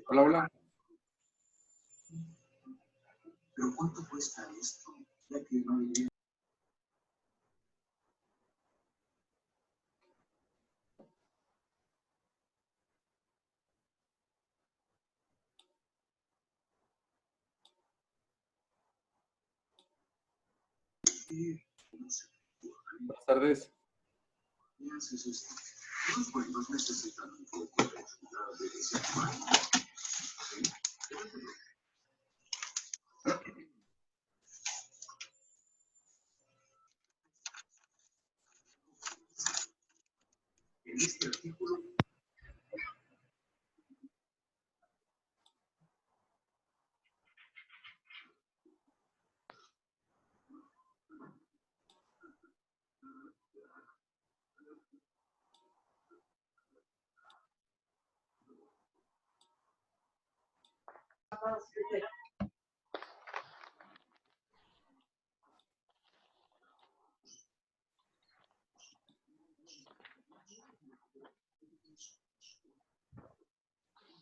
Hola, hola. Pero ¿cuánto cuesta esto? Ya que no iría. Buenas tardes. ¿Qué haces esto? Los buenos necesitan un poco de ayuda de ese tamaño. En este artículo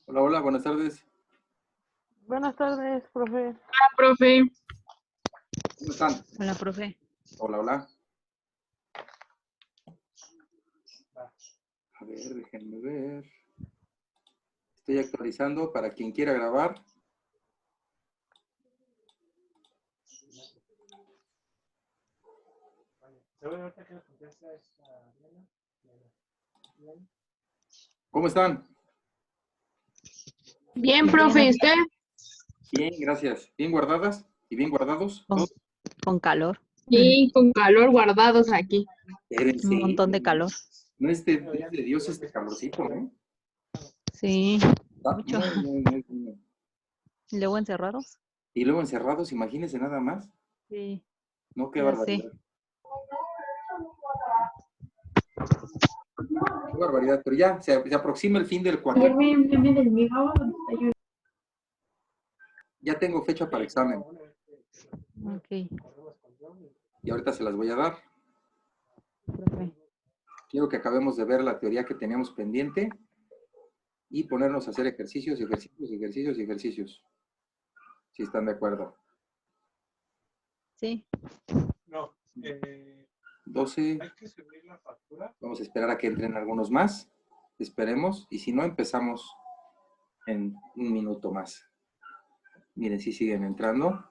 Hola, hola, buenas tardes. Buenas tardes, profe. Hola, profe. ¿Cómo están? Hola, profe. Hola, hola. A ver, déjenme ver. Estoy actualizando para quien quiera grabar. ¿Cómo están? Bien, profe, ¿y usted? Bien, gracias. ¿Bien guardadas y bien guardados? ¿Todos? Con calor, Sí, con calor guardados aquí. Espérense. un montón de calor. No es de Dios este calorcito, ¿no? Sí, Está mucho. muy. Y luego encerrados. Y luego encerrados, imagínense nada más. Sí, No, qué ya barbaridad. sé. Qué barbaridad. Pero ya se aproxima el fin del cuatro. Ya tengo fecha para examen. Ok, Y ahorita se las voy a dar. profe. Quiero que acabemos de ver la teoría que teníamos pendiente y ponernos a hacer ejercicios, ejercicios, ejercicios y ejercicios. Si están de acuerdo. Sí. 12. Hay que subir la factura. Vamos a esperar a que entren algunos más. Esperemos. Y si no, empezamos en un minuto más. Miren, si siguen entrando.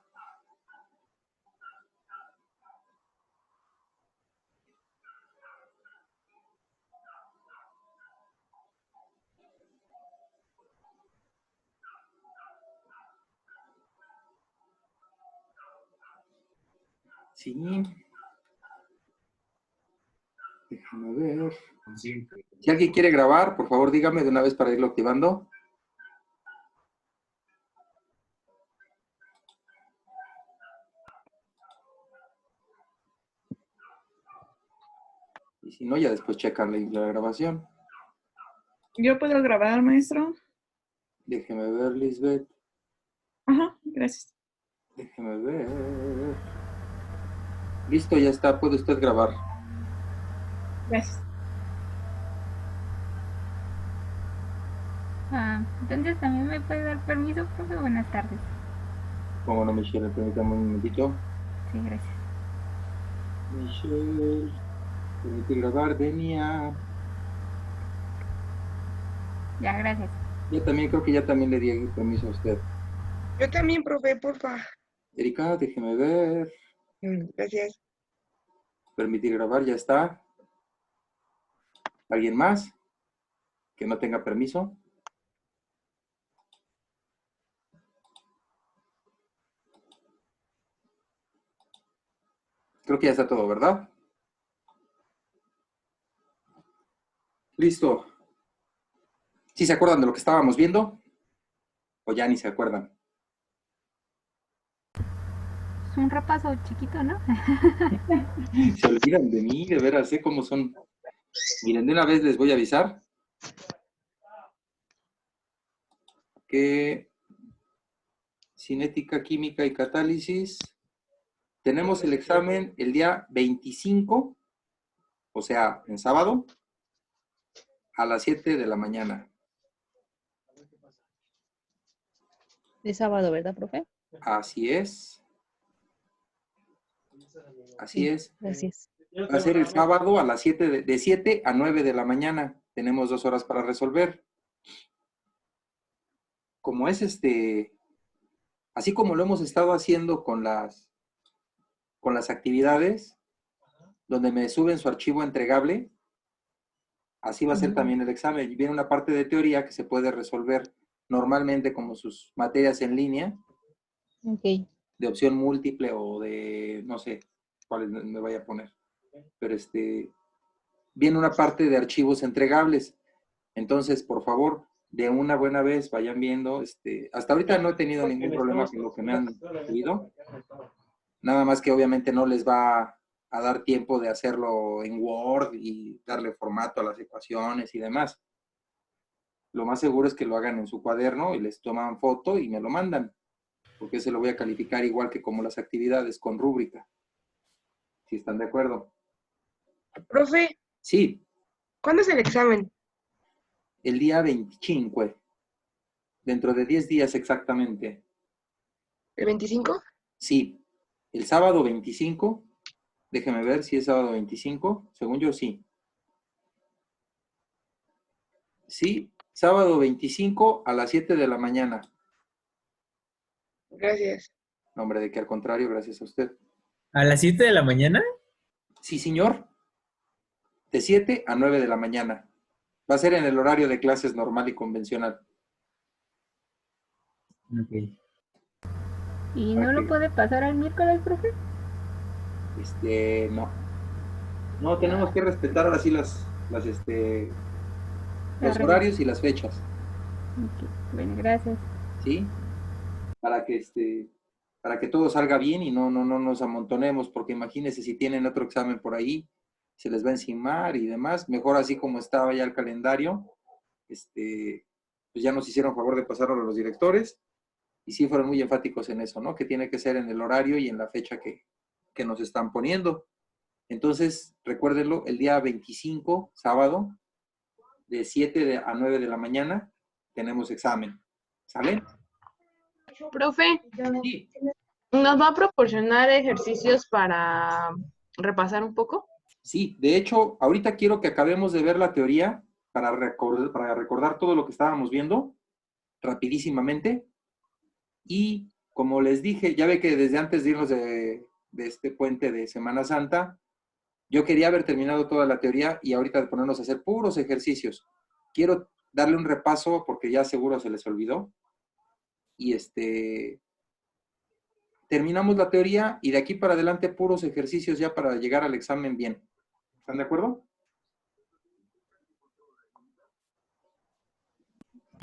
Sí. Déjame ver. Si alguien quiere grabar, por favor dígame de una vez para irlo activando. Y si no, ya después checan la grabación. ¿Yo puedo grabar, maestro? Déjeme ver, Lisbeth. Ajá, gracias. Déjeme ver. Listo, ya está. Puede usted grabar. Gracias. Entonces también me puede dar permiso, profe. Buenas tardes. Como no, Michelle, permítame un momentito. Sí, gracias. Michelle, permite grabar, Denia. Ya, gracias. Yo también creo que ya también le di permiso a usted. Yo también, profe, porfa. Erika, déjeme ver. Gracias. Permitir grabar, ya está. ¿Alguien más que no tenga permiso? Creo que ya está todo, ¿verdad? Listo. ¿Sí se acuerdan de lo que estábamos viendo? ¿O ya ni se acuerdan? Es un repaso chiquito, ¿no? Se olvidan de mí, de veras, sé cómo son. Miren, de una vez les voy a avisar que cinética, química y catálisis, tenemos el examen el día 25, o sea, en sábado, a las 7 de la mañana. Es sábado, ¿verdad, profe? Así es. Así Sí, es. gracias. Va a ser el sábado a las 7, de 7 a 9 de la mañana. Tenemos 2 horas para resolver. Como es así como lo hemos estado haciendo con las actividades, donde me suben su archivo entregable, así va a ser también el examen. Viene una parte de teoría que se puede resolver normalmente como sus materias en línea, Ok. de opción múltiple o de, no sé, cuáles me vaya a poner. Pero viene una parte de archivos entregables. Entonces, por favor, de una buena vez vayan viendo. Hasta ahorita no he tenido ningún problema con lo que me han subido. Nada más que obviamente no les va a dar tiempo de hacerlo en Word y darle formato a las ecuaciones y demás. Lo más seguro es que lo hagan en su cuaderno y les toman foto y me lo mandan, porque se lo voy a calificar igual que como las actividades, con rúbrica. Si están de acuerdo. Profe, Sí, ¿cuándo es el examen? el día 25, dentro de 10 días exactamente. ¿El 25? Sí, el sábado 25, déjeme ver si es sábado 25, según yo sí. Sí, sábado 25 a las 7 de la mañana. Gracias. No, hombre, de que al contrario, gracias a usted. ¿A las 7 de la mañana? Sí, señor. De 7 a 9 de la mañana. Va a ser en el horario de clases normal y convencional. Ok. ¿Y no lo puede pasar al miércoles, profe? No. No, tenemos que respetar ahora sí los reglas. horarios y las fechas, Ok, bueno, gracias. ¿sí? Para que todo salga bien y no nos amontonemos, porque imagínense si tienen otro examen por ahí, se les va a encimar y demás. Mejor así como estaba ya el calendario, pues ya nos hicieron favor de pasarlo a los directores y sí fueron muy enfáticos en eso, ¿no? Que tiene que ser en el horario y en la fecha que nos están poniendo. Entonces, recuérdenlo, el día 25, sábado, de 7 a 9 de la mañana, tenemos examen. ¿Sale? Profe, Sí. ¿nos va a proporcionar ejercicios para repasar un poco? Sí, de hecho, ahorita quiero que acabemos de ver la teoría para recordar todo lo que estábamos viendo rapidísimamente. Y como les dije, ya ve que desde antes de irnos de este puente de Semana Santa, yo quería haber terminado toda la teoría y ahorita de ponernos a hacer puros ejercicios. Quiero darle un repaso porque ya seguro se les olvidó. Y terminamos la teoría y de aquí para adelante puros ejercicios ya para llegar al examen bien. ¿Están de acuerdo?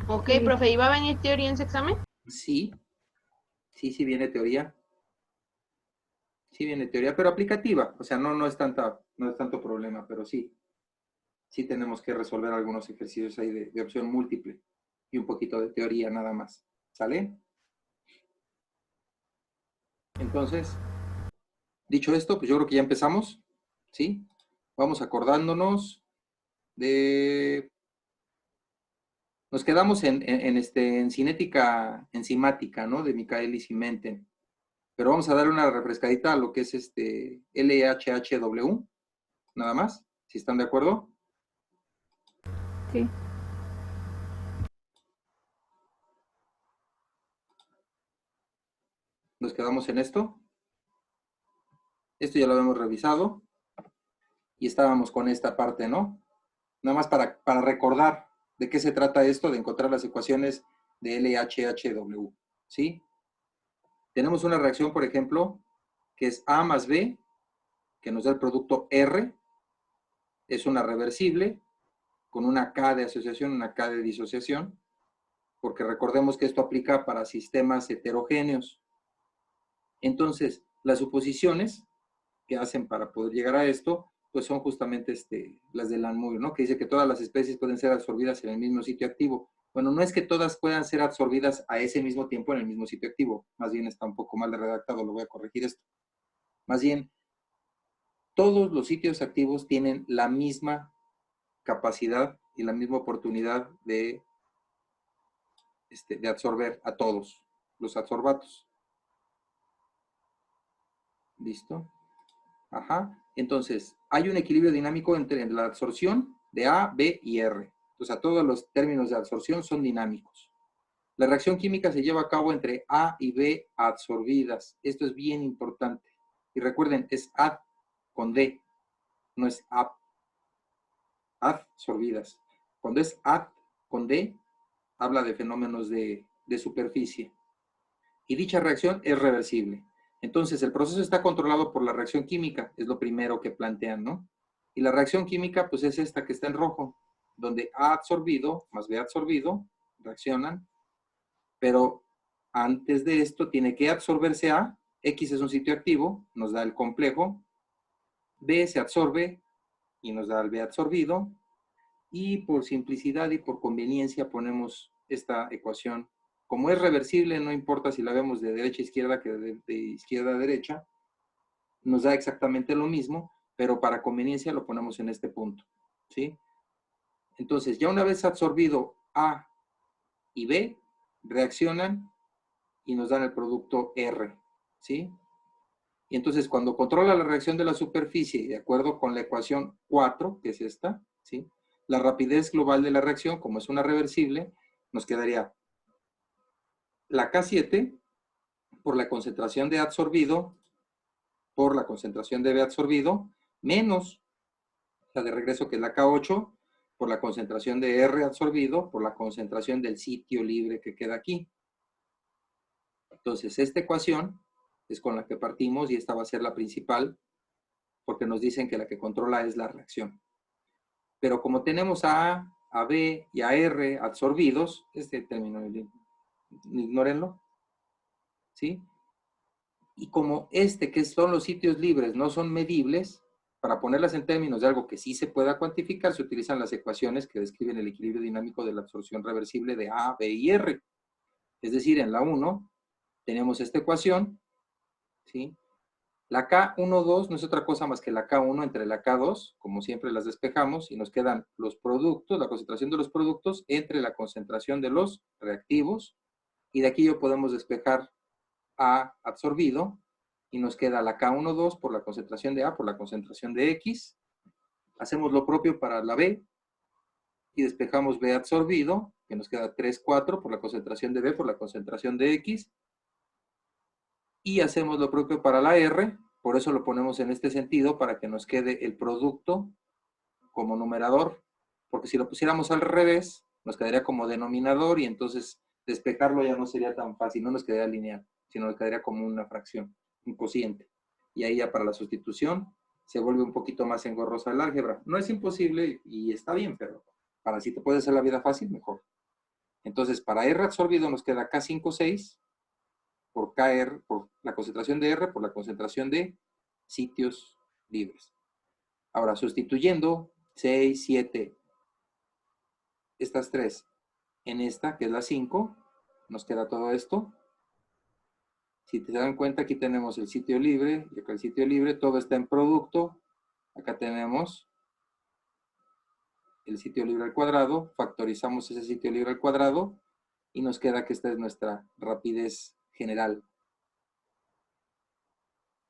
Ok, profe, ¿y va a venir teoría en su examen? Sí, sí viene teoría. Sí viene teoría, pero aplicativa. O sea, no es tanto problema, pero sí tenemos que resolver algunos ejercicios ahí de opción múltiple y un poquito de teoría nada más. ¿Sale? Entonces, dicho esto, pues yo creo que ya empezamos, ¿sí? Vamos acordándonos de... Nos quedamos en cinética enzimática, ¿no? De Michaelis y Menten. Pero vamos a darle una refrescadita a lo que es LHHW, nada más, si están de acuerdo. Sí. Nos quedamos en esto. Esto ya lo habíamos revisado. Y estábamos con esta parte, ¿no? Nada más para recordar de qué se trata esto, de encontrar las ecuaciones de LHHW, ¿sí? Tenemos una reacción, por ejemplo, que es A más B, que nos da el producto R. Es una reversible, con una K de asociación, una K de disociación, porque recordemos que esto aplica para sistemas heterogéneos. Entonces, las suposiciones que hacen para poder llegar a esto, pues son justamente las de Landmuir, ¿no? Que dice que todas las especies pueden ser absorbidas en el mismo sitio activo. Bueno, no es que todas puedan ser absorbidas a ese mismo tiempo en el mismo sitio activo. Más bien está un poco mal redactado, lo voy a corregir esto. Más bien, todos los sitios activos tienen la misma capacidad y la misma oportunidad de absorber a todos. los adsorbatos. ¿Listo? Ajá. Entonces, hay un equilibrio dinámico entre la absorción de A, B y R. O sea, todos los términos de absorción son dinámicos. La reacción química se lleva a cabo entre A y B adsorbidas. Esto es bien importante. Y recuerden, es ad con D, no es ab. Adsorbidas. Cuando es ad con D, habla de fenómenos de superficie. Y dicha reacción es reversible. Entonces, el proceso está controlado por la reacción química, es lo primero que plantean, ¿no? Y la reacción química, pues es esta que está en rojo, donde A absorbido más B absorbido reaccionan, pero antes de esto tiene que absorberse A, X es un sitio activo, nos da el complejo, B se absorbe y nos da el B absorbido, y por simplicidad y por conveniencia ponemos esta ecuación. Como es reversible, no importa si la vemos de derecha a izquierda que de izquierda a derecha, nos da exactamente lo mismo, pero para conveniencia lo ponemos en este punto, ¿sí? Entonces, ya una vez absorbido A y B, reaccionan y nos dan el producto R, ¿sí? Y entonces, cuando controla la reacción de la superficie, de acuerdo con la ecuación 4, que es esta, ¿sí? La rapidez global de la reacción, como es una reversible, nos quedaría la K7 por la concentración de absorbido por la concentración de B absorbido, menos la de regreso, que es la K8, por la concentración de R absorbido, por la concentración del sitio libre que queda aquí. Entonces, esta ecuación es con la que partimos y esta va a ser la principal, porque nos dicen que la que controla es la reacción. Pero como tenemos a B y a R absorbidos, este término, ignórenlo, ¿sí? Y como que son los sitios libres, no son medibles, para ponerlas en términos de algo que sí se pueda cuantificar, se utilizan las ecuaciones que describen el equilibrio dinámico de la absorción reversible de A, B y R. Es decir, en la 1 tenemos esta ecuación, ¿sí? La K12 no es otra cosa más que la K1 entre la K2, como siempre las despejamos, y nos quedan los productos, la concentración de los productos entre la concentración de los reactivos, y de aquí ya podemos despejar A absorbido, y nos queda la K12 por la concentración de A por la concentración de X. Hacemos lo propio para la B, y despejamos B absorbido, que nos queda 3,4 por la concentración de B por la concentración de X. Y hacemos lo propio para la R, por eso lo ponemos en este sentido, para que nos quede el producto como numerador, porque si lo pusiéramos al revés, nos quedaría como denominador, y entonces despejarlo ya no sería tan fácil, no nos quedaría lineal, sino nos quedaría como una fracción, un cociente. Y ahí ya para la sustitución se vuelve un poquito más engorrosa el álgebra. No es imposible y está bien, pero para si te puede hacer la vida fácil, mejor. Entonces, para R absorbido nos queda K5,6 por KR, por la concentración de R por la concentración de sitios libres. Ahora, sustituyendo 6, 7, estas tres en esta, que es la 5, nos queda todo esto. Si te dan cuenta, aquí tenemos el sitio libre y acá el sitio libre, todo está en producto. Acá tenemos el sitio libre al cuadrado, factorizamos ese sitio libre al cuadrado y nos queda que esta es nuestra rapidez general.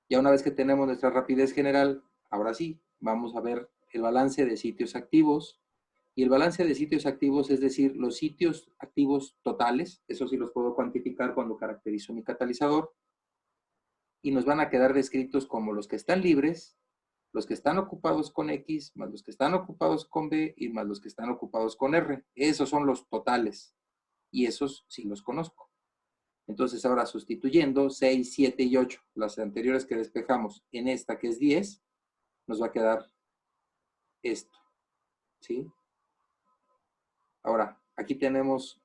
Ya una vez que tenemos nuestra rapidez general, ahora sí, vamos a ver el balance de sitios activos. Y el balance de sitios activos, es decir, los sitios activos totales, eso sí los puedo cuantificar cuando caracterizo mi catalizador, y nos van a quedar descritos como los que están libres, los que están ocupados con X, más los que están ocupados con B, y más los que están ocupados con R. Esos son los totales, y esos sí los conozco. Entonces ahora sustituyendo 6, 7 y 8, las anteriores que despejamos, en esta que es 10, nos va a quedar esto, ¿sí? Ahora, aquí tenemos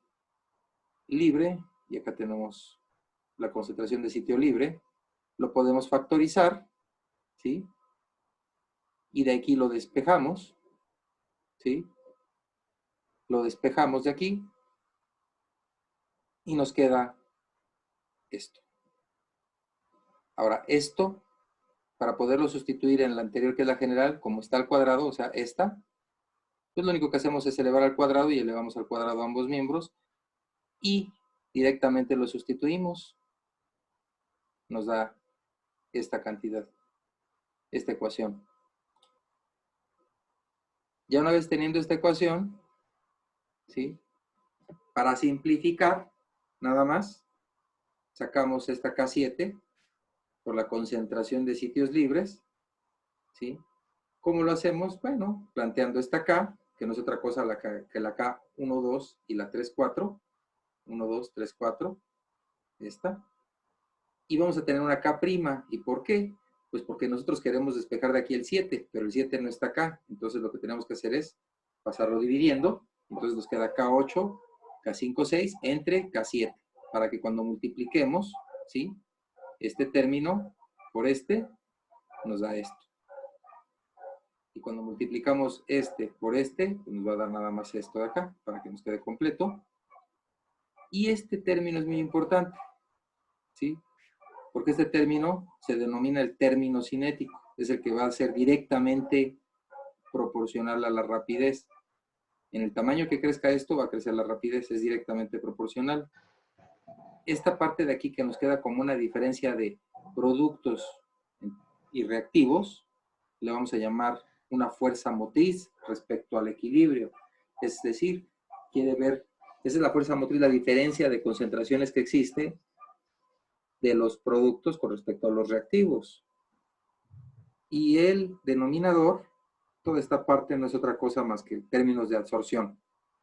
libre, y acá tenemos la concentración de sitio libre. Lo podemos factorizar, ¿sí? Y de aquí lo despejamos, ¿sí? Lo despejamos de aquí, y nos queda esto. Ahora, esto, para poderlo sustituir en la anterior, que es la general, como está al cuadrado, o sea, esta, pues lo único que hacemos es elevar al cuadrado y elevamos al cuadrado ambos miembros, y directamente lo sustituimos. Nos da esta cantidad, esta ecuación. Ya una vez teniendo esta ecuación, ¿sí? Para simplificar, nada más, sacamos esta K7 por la concentración de sitios libres, ¿sí? ¿Cómo lo hacemos? Bueno, planteando esta K, que no es otra cosa que la K 1, 2 y la 3, 4. 1, 2, 3, 4. Esta. Y vamos a tener una K'. ¿Y por qué? Pues porque nosotros queremos despejar de aquí el 7, pero el 7 no está acá. Entonces lo que tenemos que hacer es pasarlo dividiendo. Entonces nos queda K8, K5, 6 entre K7. Para que cuando multipliquemos, ¿sí? Este término por este, nos da esto. Y cuando multiplicamos este por este, pues nos va a dar nada más esto de acá, para que nos quede completo. Y este término es muy importante, ¿sí? Porque este término se denomina el término cinético. Es el que va a ser directamente proporcional a la rapidez. En el tamaño que crezca esto, va a crecer la rapidez, es directamente proporcional. Esta parte de aquí que nos queda como una diferencia de productos y reactivos, le vamos a llamar una fuerza motriz respecto al equilibrio. Es decir, quiere ver, esa es la fuerza motriz, la diferencia de concentraciones que existe de los productos con respecto a los reactivos. Y el denominador, toda esta parte no es otra cosa más que términos de absorción.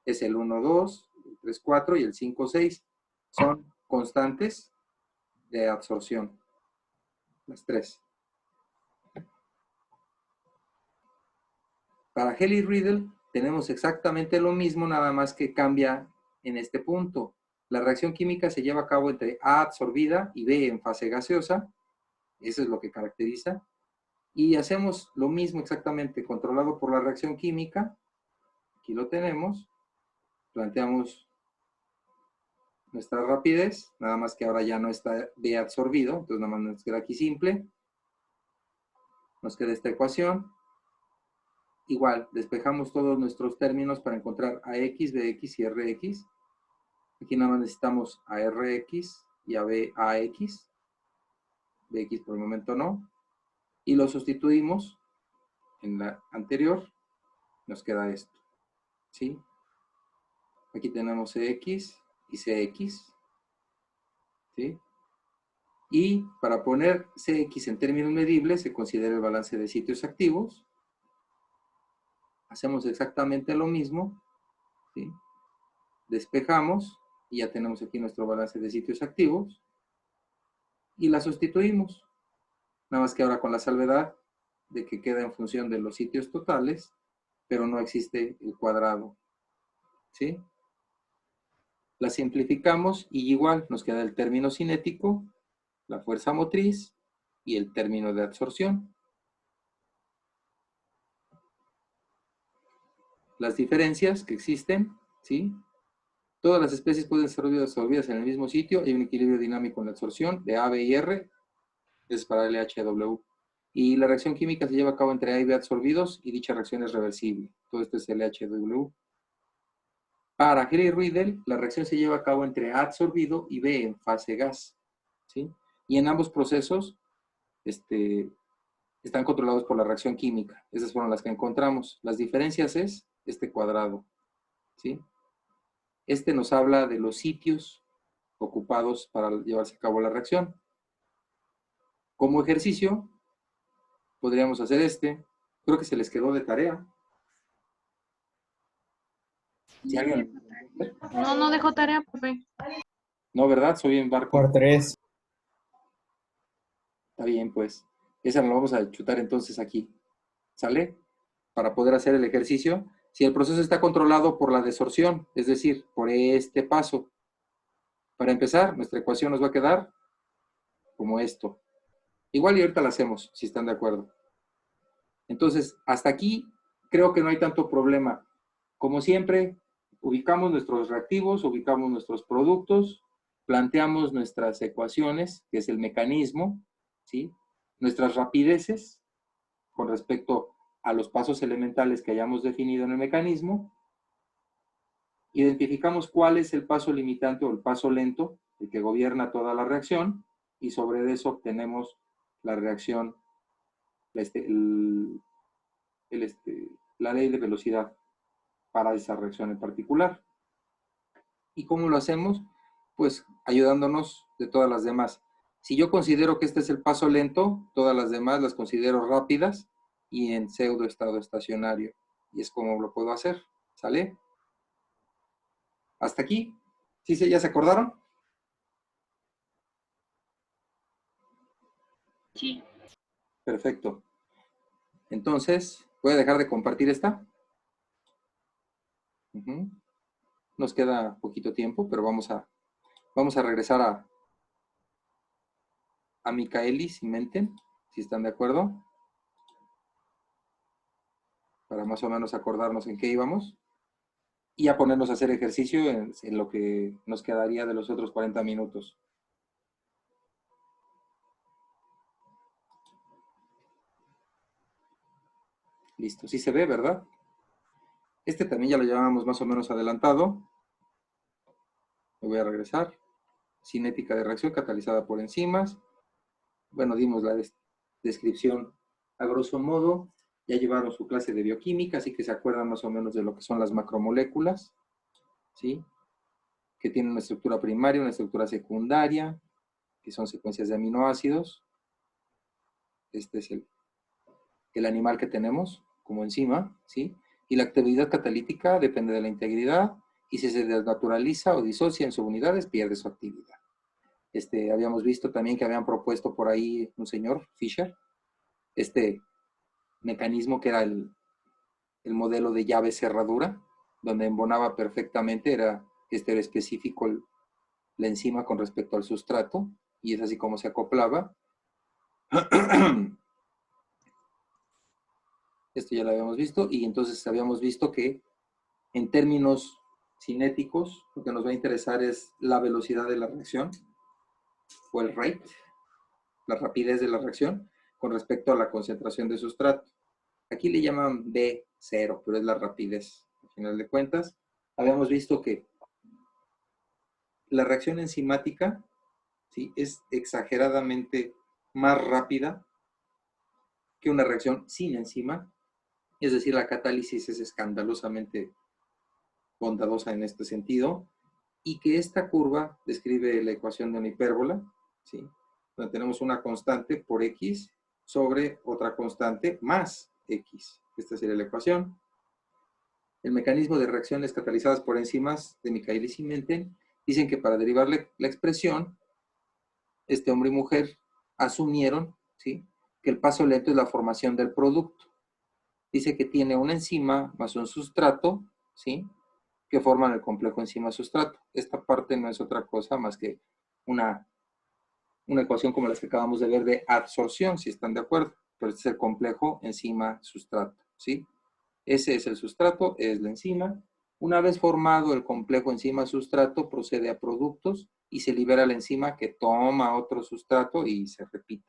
Es el 1, 2, el 3, 4 y el 5, 6. Son constantes de absorción. Las tres. Para Helly-Riddle tenemos exactamente lo mismo, nada más que cambia en este punto. La reacción química se lleva a cabo entre A absorbida y B en fase gaseosa. Eso es lo que caracteriza. Y hacemos lo mismo exactamente, controlado por la reacción química. Aquí lo tenemos. Planteamos nuestra rapidez, nada más que ahora ya no está B absorbido, entonces nada más nos queda aquí simple. Nos queda esta ecuación. Igual, despejamos todos nuestros términos para encontrar AX, BX y RX. Aquí nada más necesitamos a RX y a BAX. BX por el momento no. Y lo sustituimos en la anterior. Nos queda esto. ¿Sí? Aquí tenemos CX y CX. ¿Sí? Y para poner CX en términos medibles se considera el balance de sitios activos. Hacemos exactamente lo mismo. ¿Sí? Despejamos y ya tenemos aquí nuestro balance de sitios activos. Y la sustituimos. Nada más que ahora con la salvedad de que queda en función de los sitios totales, pero no existe el cuadrado. ¿Sí? La simplificamos y igual nos queda el término cinético, la fuerza motriz y el término de absorción. Las diferencias que existen, ¿sí? Todas las especies pueden ser absorbidas en el mismo sitio. Hay un equilibrio dinámico en la absorción de A, B y R. Es para LHW. Y la reacción química se lleva a cabo entre A y B absorbidos y dicha reacción es reversible. Todo esto es LHW. Para Helly-Riddle, la reacción se lleva a cabo entre A absorbido y B en fase gas. ¿Sí? Y en ambos procesos están controlados por la reacción química. Esas fueron las que encontramos. Las diferencias es este cuadrado. ¿Sí? Este nos habla de los sitios ocupados para llevarse a cabo la reacción. Como ejercicio, podríamos hacer este. Creo que se les quedó de tarea. Si alguien... No, no dejó tarea, profe. No, ¿verdad? Soy en barco. Por 3. Está bien, pues. Esa la vamos a chutar entonces aquí. ¿Sale? Para poder hacer el ejercicio. Si el proceso está controlado por la desorción, es decir, por este paso. Para empezar, nuestra ecuación nos va a quedar como esto. Igual y ahorita la hacemos, si están de acuerdo. Entonces, hasta aquí creo que no hay tanto problema. Como siempre, ubicamos nuestros reactivos, ubicamos nuestros productos, planteamos nuestras ecuaciones, que es el mecanismo, ¿sí? Nuestras rapideces con respecto a los pasos elementales que hayamos definido en el mecanismo Identificamos cuál es el paso limitante o el paso lento, el que gobierna toda la reacción, y sobre eso obtenemos la reacción, la ley de velocidad para esa reacción en particular. ¿Y cómo lo hacemos? Pues ayudándonos de todas las demás. Si yo considero que este es el paso lento, todas las demás las considero rápidas y en pseudo estado estacionario. Y es como lo puedo hacer. ¿Sale? ¿Hasta aquí? ¿Sí, ya se acordaron? Sí. Perfecto. Entonces, ¿voy a dejar de compartir esta? Nos queda poquito tiempo, pero vamos a regresar a Michaelis y Menten, si están de acuerdo, para más o menos acordarnos en qué íbamos, y a ponernos a hacer ejercicio en lo que nos quedaría de los otros 40 minutos. Listo, sí se ve, ¿verdad? Este también ya lo llevábamos más o menos adelantado. Me voy a regresar. Cinética de reacción catalizada por enzimas. Bueno, dimos la descripción a grosso modo. Ya llevaron su clase de bioquímica, así que se acuerdan más o menos de lo que son las macromoléculas, ¿sí? Que tienen una estructura primaria, una estructura secundaria, que son secuencias de aminoácidos. Este es el animal que tenemos como enzima, ¿sí? Y la actividad catalítica depende de la integridad, y si se desnaturaliza o disocia en subunidades, pierde su actividad. Habíamos visto también que habían propuesto por ahí un señor, Fischer, este mecanismo que era el modelo de llave cerradura, donde embonaba perfectamente, era específico la enzima con respecto al sustrato, y es así como se acoplaba. Esto ya lo habíamos visto, y entonces habíamos visto que en términos cinéticos, lo que nos va a interesar es la velocidad de la reacción, o el rate, la rapidez de la reacción, con respecto a la concentración de sustrato. Aquí le llaman B0, pero es la rapidez. Al final de cuentas, habíamos visto que la reacción enzimática, ¿sí?, es exageradamente más rápida que una reacción sin enzima. Es decir, la catálisis es escandalosamente bondadosa en este sentido, y que esta curva describe la ecuación de una hipérbola, ¿sí?, donde tenemos una constante por X sobre otra constante más X. Esta sería la ecuación. El mecanismo de reacciones catalizadas por enzimas de Michaelis y Menten dicen que para derivar la expresión, este hombre y mujer asumieron, ¿sí?, que el paso lento es la formación del producto. Dice que tiene una enzima más un sustrato, ¿sí?, que forman el complejo enzima-sustrato. Esta parte no es otra cosa más que una ecuación como las que acabamos de ver de absorción, si están de acuerdo. Pero este es el complejo enzima-sustrato, ¿sí? Ese es el sustrato, es la enzima. Una vez formado el complejo enzima-sustrato, procede a productos y se libera la enzima que toma otro sustrato y se repite.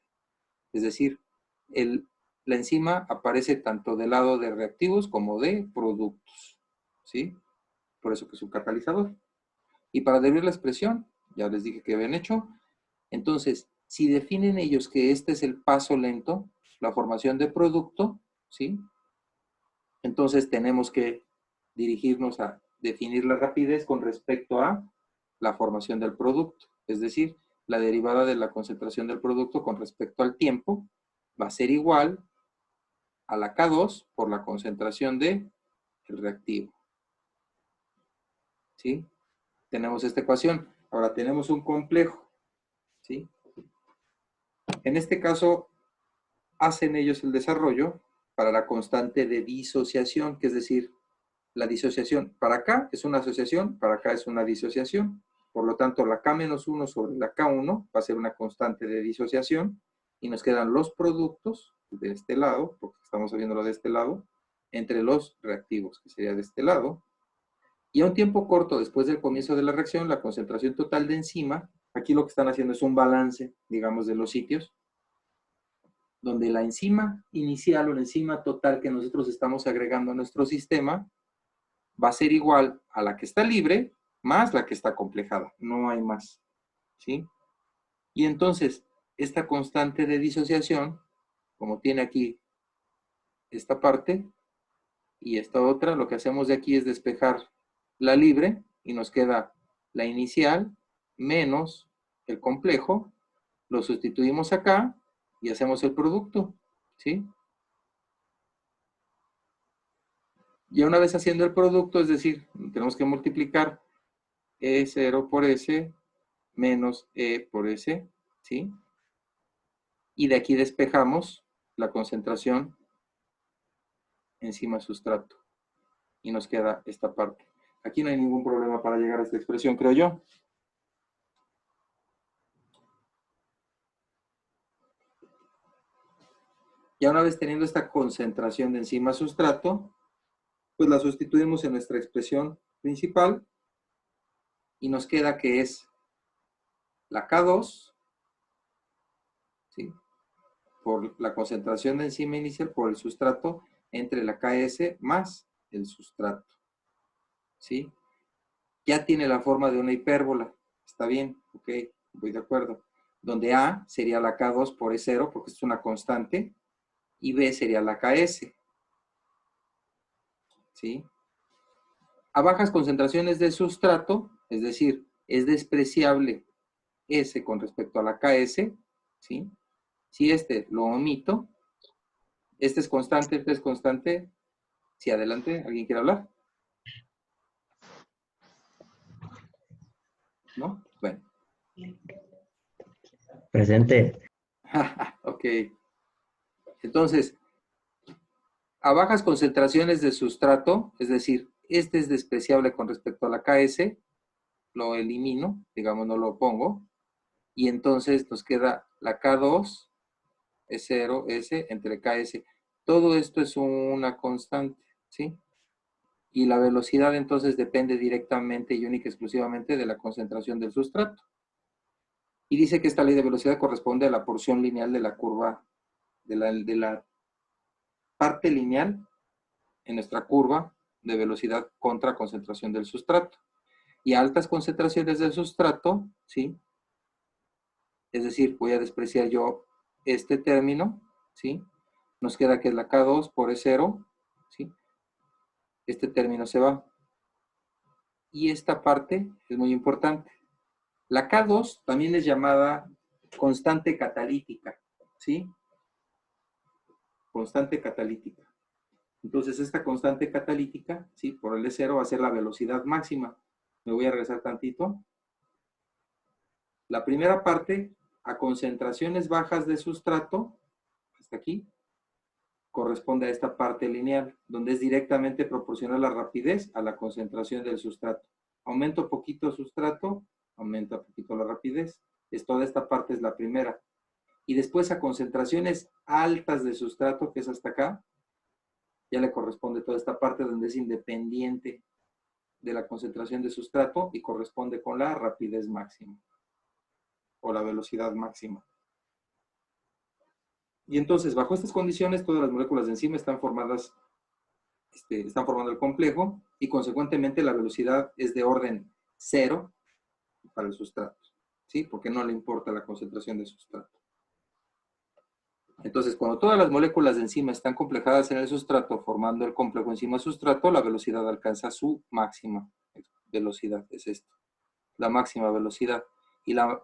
Es decir, la enzima aparece tanto del lado de reactivos como de productos, ¿sí? Por eso que es un catalizador. Y para derivar la expresión, ya les dije que habían hecho. Entonces, si definen ellos que este es el paso lento, la formación de producto, ¿sí?, entonces tenemos que dirigirnos a definir la rapidez con respecto a la formación del producto. Es decir, la derivada de la concentración del producto con respecto al tiempo va a ser igual a la K2 por la concentración del reactivo. ¿Sí? Tenemos esta ecuación. Ahora tenemos un complejo, ¿sí? En este caso, hacen ellos el desarrollo para la constante de disociación, que es decir, la disociación para acá es una asociación, para acá es una disociación. Por lo tanto, la K-1 sobre la K1 va a ser una constante de disociación, y nos quedan los productos de este lado, porque estamos viéndolo de este lado, entre los reactivos, que sería de este lado. Y a un tiempo corto después del comienzo de la reacción, la concentración total de enzima, aquí lo que están haciendo es un balance, digamos, de los sitios, donde la enzima inicial o la enzima total que nosotros estamos agregando a nuestro sistema va a ser igual a la que está libre más la que está complejada. No hay más. ¿Sí? Y entonces, esta constante de disociación, como tiene aquí esta parte y esta otra, lo que hacemos de aquí es despejar la libre y nos queda la inicial menos el complejo, lo sustituimos acá y hacemos el producto, ¿sí? Ya una vez haciendo el producto, es decir, tenemos que multiplicar E0 por S menos E por S, ¿sí? Y de aquí despejamos la concentración enzima sustrato. Y nos queda esta parte. Aquí no hay ningún problema para llegar a esta expresión, creo yo. Ya una vez teniendo esta concentración de enzima sustrato, pues la sustituimos en nuestra expresión principal y nos queda que es la K2, ¿sí? Por la concentración de enzima inicial por el sustrato entre la KS más el sustrato, ¿sí? Ya tiene la forma de una hipérbola, está bien, ok, voy de acuerdo. Donde A sería la K2 por E0 porque es una constante y B sería la KS, ¿sí? A bajas concentraciones de sustrato, es decir, es despreciable S con respecto a la KS, ¿sí? Si este lo omito, este es constante, sí, adelante, ¿alguien quiere hablar? ¿No? Bueno. Presente. Ok. Entonces, a bajas concentraciones de sustrato, es decir, este es despreciable con respecto a la KS, lo elimino, digamos, no lo pongo, y entonces nos queda la K2, E0, S, entre KS. Todo esto es una constante, ¿sí? Y la velocidad entonces depende directamente y única y exclusivamente de la concentración del sustrato. Y dice que esta ley de velocidad corresponde a la porción lineal de la curva, de la parte lineal en nuestra curva de velocidad contra concentración del sustrato. Y a altas concentraciones del sustrato, ¿sí? Es decir, voy a despreciar yo este término, ¿sí? Nos queda que es la K2 por E0, ¿sí? Este término se va. Y esta parte es muy importante. La K2 también es llamada constante catalítica, ¿sí? Constante catalítica. Entonces, esta constante catalítica, ¿sí? Por el E0 va a ser la velocidad máxima. Me voy a regresar tantito. La primera parte, a concentraciones bajas de sustrato, hasta aquí, corresponde a esta parte lineal, donde es directamente proporcional la rapidez a la concentración del sustrato. Aumento poquito sustrato, aumenta poquito la rapidez. Toda esta parte es la primera. Y después a concentraciones altas de sustrato, que es hasta acá, ya le corresponde toda esta parte donde es independiente de la concentración de sustrato y corresponde con la rapidez máxima o la velocidad máxima. Y entonces, bajo estas condiciones, todas las moléculas de enzima están formadas, están formando el complejo y consecuentemente la velocidad es de orden 0 para el sustrato, ¿sí? Porque no le importa la concentración de sustrato. Entonces, cuando todas las moléculas de enzima están complejadas en el sustrato, formando el complejo enzima-sustrato, la velocidad alcanza su máxima velocidad, es esto, la máxima velocidad. Y la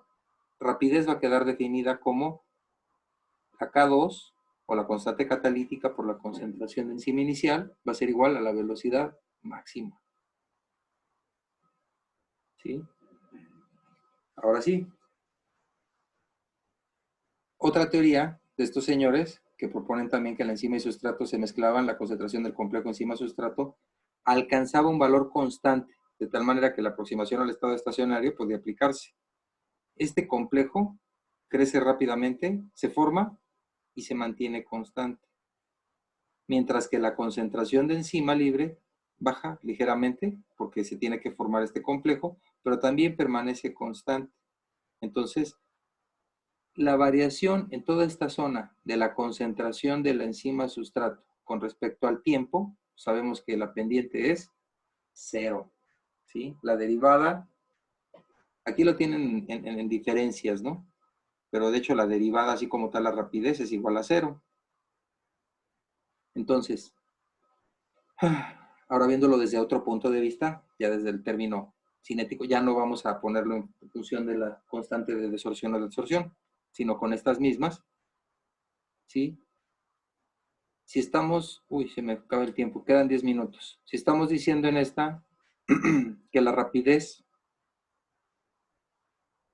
rapidez va a quedar definida como la K2, o la constante catalítica por la concentración de enzima inicial, va a ser igual a la velocidad máxima. ¿Sí? Ahora sí. Otra teoría de estos señores, que proponen también que la enzima y sustrato se mezclaban, la concentración del complejo enzima-sustrato alcanzaba un valor constante, de tal manera que la aproximación al estado estacionario podía aplicarse. Este complejo crece rápidamente, se forma y se mantiene constante. Mientras que la concentración de enzima libre baja ligeramente, porque se tiene que formar este complejo, pero también permanece constante. Entonces, la variación en toda esta zona de la concentración de la enzima sustrato con respecto al tiempo, sabemos que la pendiente es 0. ¿Sí? La derivada, aquí lo tienen en diferencias, ¿no? Pero de hecho la derivada, así como tal la rapidez, es igual a 0. Entonces, ahora viéndolo desde otro punto de vista, ya desde el término cinético, ya no vamos a ponerlo en función de la constante de desorción o de absorción, sino con estas mismas, ¿sí? Si estamos, uy, se me acaba el tiempo, quedan 10 minutos. Si estamos diciendo en esta que la rapidez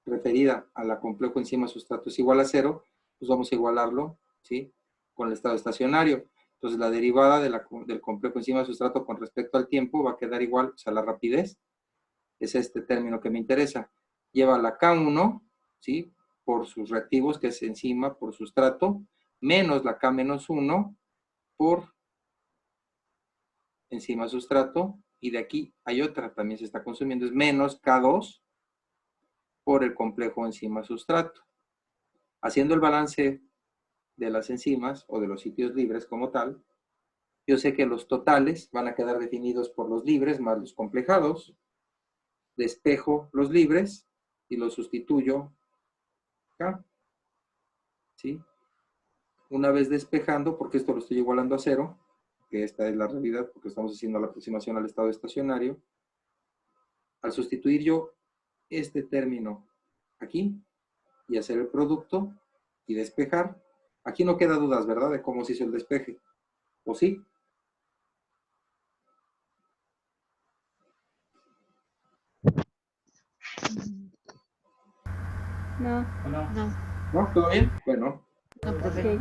referida a la complejo enzima sustrato es igual a 0, pues vamos a igualarlo, ¿sí? Con el estado estacionario. Entonces la derivada del complejo enzima sustrato con respecto al tiempo va a quedar igual, o sea, la rapidez es este término que me interesa. Lleva la K1, ¿sí? Por sus reactivos, que es enzima por sustrato, menos la K-1 por enzima sustrato, y de aquí hay otra, también se está consumiendo, es menos K2 por el complejo enzima sustrato. Haciendo el balance de las enzimas o de los sitios libres como tal, yo sé que los totales van a quedar definidos por los libres más los complejados, despejo los libres y los sustituyo acá, ¿sí? Una vez despejando, porque esto lo estoy igualando a 0, que esta es la realidad, porque estamos haciendo la aproximación al estado estacionario, al sustituir yo este término aquí y hacer el producto y despejar, aquí no queda dudas, ¿verdad?, de cómo se hizo el despeje, ¿o sí? No. ¿No? ¿Todo bien? Bueno, No, profe. Ok.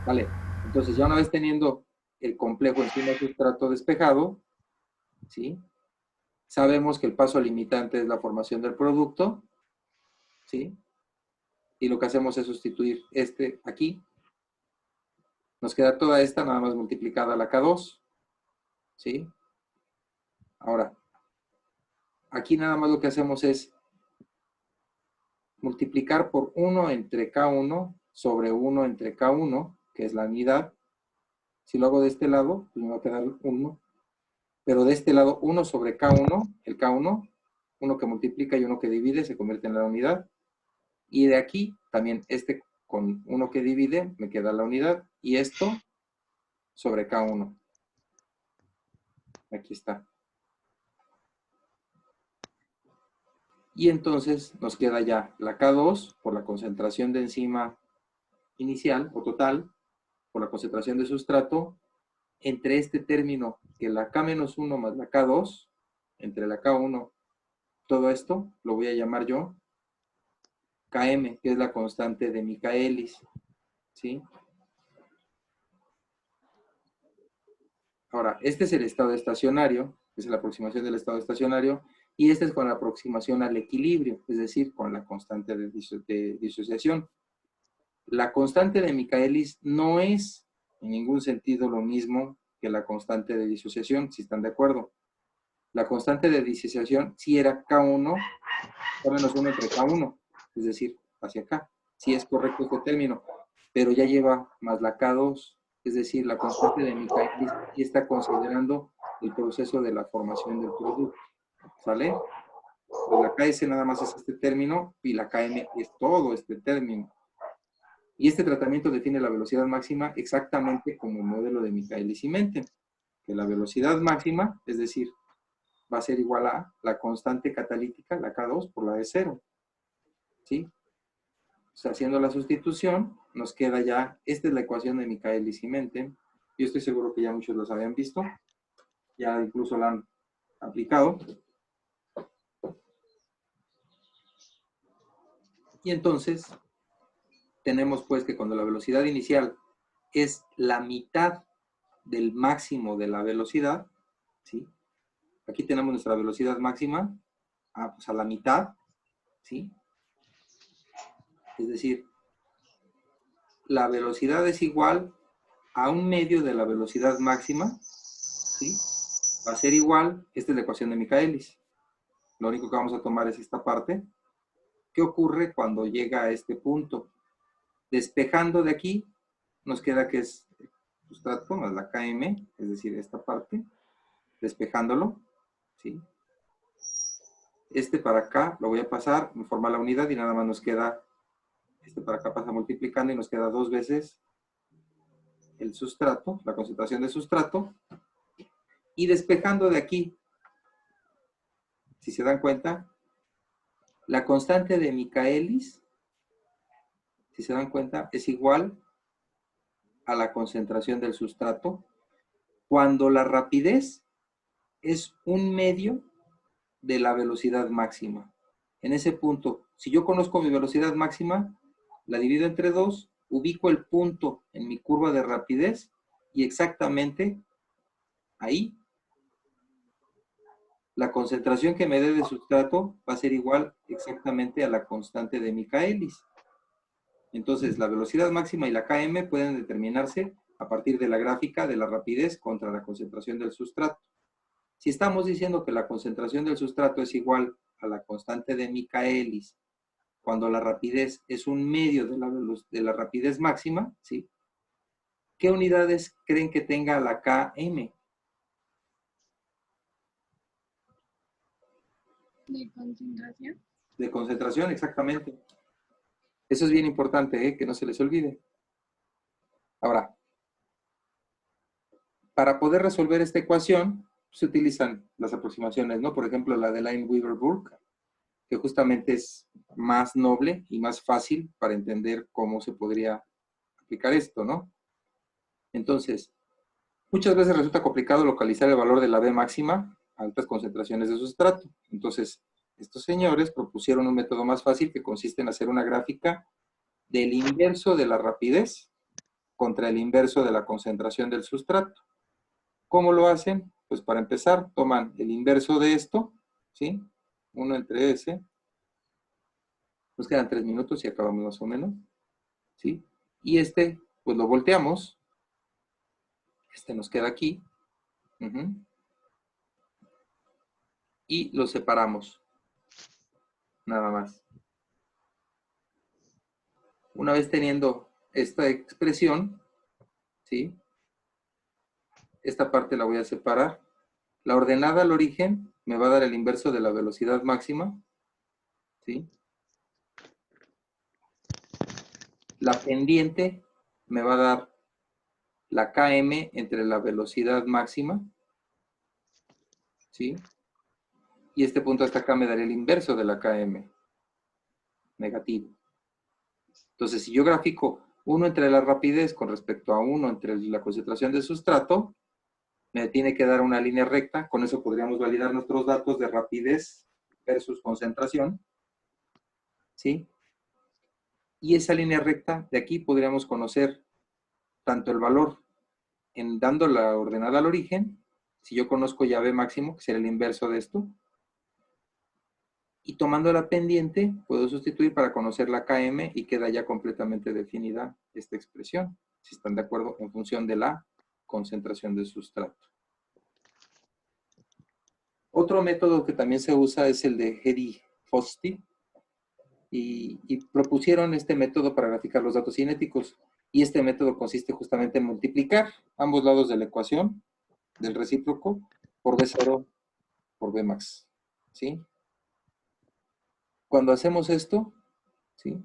vale. Entonces ya una vez teniendo el complejo enzima sustrato despejado, ¿sí? Sabemos que el paso limitante es la formación del producto, ¿sí? Y lo que hacemos es sustituir este aquí. Nos queda toda esta nada más multiplicada a la K2, ¿sí? Ahora, aquí nada más lo que hacemos es multiplicar por 1 entre K1 sobre 1 entre K1, que es la unidad. Si lo hago de este lado, pues me va a quedar 1. Pero de este lado, 1 sobre K1, el K1, uno que multiplica y uno que divide, se convierte en la unidad. Y de aquí, también este con uno que divide, me queda la unidad. Y esto sobre K1. Aquí está. Y entonces nos queda ya la K2 por la concentración de enzima inicial o total, por la concentración de sustrato, entre este término que la K-1 más la K2, entre la K1, todo esto lo voy a llamar yo Km, que es la constante de Michaelis, ¿sí? Ahora, este es el estado estacionario, es la aproximación del estado estacionario, y este es con la aproximación al equilibrio, es decir, con la constante de disociación. La constante de Michaelis no es en ningún sentido lo mismo que la constante de disociación, si están de acuerdo. La constante de disociación sí era K1, K-1 entre K1, es decir, hacia acá. Sí es correcto este término, pero ya lleva más la K2, es decir, la constante de Michaelis sí está considerando el proceso de la formación del producto. ¿Sale? Pues la KS nada más es este término y la KM es todo este término. Y este tratamiento define la velocidad máxima exactamente como el modelo de Michaelis y Menten, que la velocidad máxima, es decir, va a ser igual a la constante catalítica, la K2, por la de 0. ¿Sí? O sea, haciendo la sustitución, nos queda ya, esta es la ecuación de Michaelis y Menten. Yo estoy seguro que ya muchos los habían visto, ya incluso la han aplicado. Y entonces, tenemos pues que cuando la velocidad inicial es la mitad del máximo de la velocidad, ¿sí? Aquí tenemos nuestra velocidad máxima, pues a la mitad, ¿sí? Es decir, la velocidad es igual a un medio de la velocidad máxima, ¿sí? Va a ser igual, esta es la ecuación de Michaelis. Lo único que vamos a tomar es esta parte. ¿Qué ocurre cuando llega a este punto? Despejando de aquí, nos queda que es sustrato más la Km, es decir, esta parte, despejándolo, ¿sí? Este para acá lo voy a pasar, me forma la unidad y nada más nos queda, este para acá pasa multiplicando y nos queda 2 veces el sustrato, la concentración de sustrato. Y despejando de aquí, si se dan cuenta, la constante de Michaelis, si se dan cuenta, es igual a la concentración del sustrato cuando la rapidez es 1/2 de la velocidad máxima. En ese punto, si yo conozco mi velocidad máxima, la divido entre 2, ubico el punto en mi curva de rapidez y exactamente ahí la concentración que me dé de sustrato va a ser igual exactamente a la constante de Michaelis. Entonces, la velocidad máxima y la Km pueden determinarse a partir de la gráfica de la rapidez contra la concentración del sustrato. Si estamos diciendo que la concentración del sustrato es igual a la constante de Michaelis cuando la rapidez es 1/2 de la rapidez máxima, ¿sí? ¿Qué unidades creen que tenga la Km? ¿De concentración? De concentración, exactamente. Eso es bien importante, que no se les olvide. Ahora, para poder resolver esta ecuación, se utilizan las aproximaciones, ¿no? Por ejemplo, la de Lineweaver-Burke, que justamente es más noble y más fácil para entender cómo se podría aplicar esto, ¿no? Entonces, muchas veces resulta complicado localizar el valor de la B máxima a altas concentraciones de sustrato. Entonces, estos señores propusieron un método más fácil que consiste en hacer una gráfica del inverso de la rapidez contra el inverso de la concentración del sustrato. ¿Cómo lo hacen? Pues para empezar, toman el inverso de esto, ¿sí? 1 entre S. Nos quedan 3 minutos y acabamos más o menos, ¿sí? Y este, pues lo volteamos. Este nos queda aquí. Y lo separamos. Nada más. Una vez teniendo esta expresión, ¿sí? Esta parte la voy a separar. La ordenada al origen me va a dar el inverso de la velocidad máxima, ¿sí? La pendiente me va a dar la Km entre la velocidad máxima, ¿sí? Y este punto hasta acá me daría el inverso de la Km, negativo. Entonces, si yo grafico 1 entre la rapidez con respecto a 1 entre la concentración de sustrato, me tiene que dar una línea recta. Con eso podríamos validar nuestros datos de rapidez versus concentración, ¿sí? Y esa línea recta, de aquí podríamos conocer tanto el valor dando la ordenada al origen, si yo conozco ya B máximo, que será el inverso de esto, y tomando la pendiente, puedo sustituir para conocer la Km y queda ya completamente definida esta expresión, si están de acuerdo, en función de la concentración del sustrato. Otro método que también se usa es el de Hedy-Fosti, y propusieron este método para graficar los datos cinéticos. Y este método consiste justamente en multiplicar ambos lados de la ecuación del recíproco por B0 por Bmax, ¿sí? Cuando hacemos esto, ¿sí?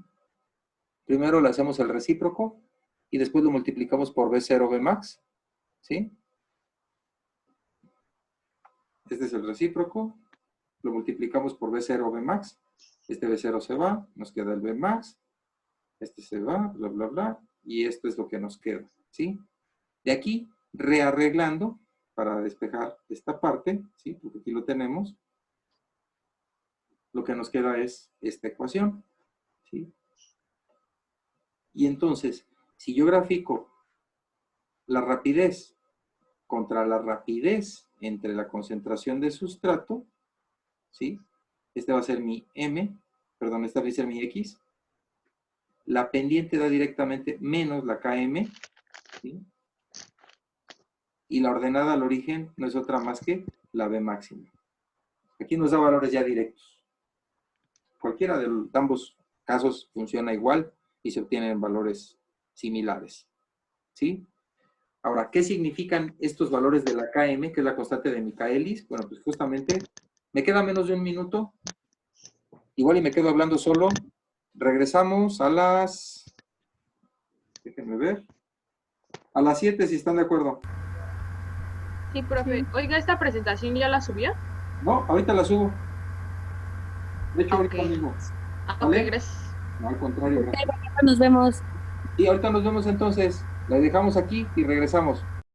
Primero le hacemos el recíproco y después lo multiplicamos por B0 Bmax, ¿sí? Este es el recíproco, lo multiplicamos por B0 Bmax, este B0 se va, nos queda el Bmax, este se va, bla, bla, bla, y esto es lo que nos queda, ¿sí? De aquí, rearreglando, para despejar esta parte, ¿sí? Porque aquí lo tenemos, lo que nos queda es esta ecuación, ¿sí? Y entonces, si yo grafico la rapidez contra la rapidez entre la concentración de sustrato, ¿sí? Este va a ser mi M, perdón, esta va a ser mi X. La pendiente da directamente menos la Km, ¿sí? Y la ordenada al origen no es otra más que la B máxima. Aquí nos da valores ya directos. Cualquiera de ambos casos funciona igual y se obtienen valores similares, ¿sí? Ahora, ¿qué significan estos valores de la Km, que es la constante de Michaelis? Bueno, pues justamente me queda menos de un minuto. Igual y me quedo hablando solo. Regresamos a las... Déjenme ver. A las 7, si están de acuerdo. Sí, profe. Oiga, ¿esta presentación ya la subió? No, ahorita la subo. De hecho, ahorita Ok. mismo. Ah, ok, ¿Vale? gracias. No, al contrario. Gracias. Nos vemos. Y ahorita nos vemos entonces. La dejamos aquí y regresamos.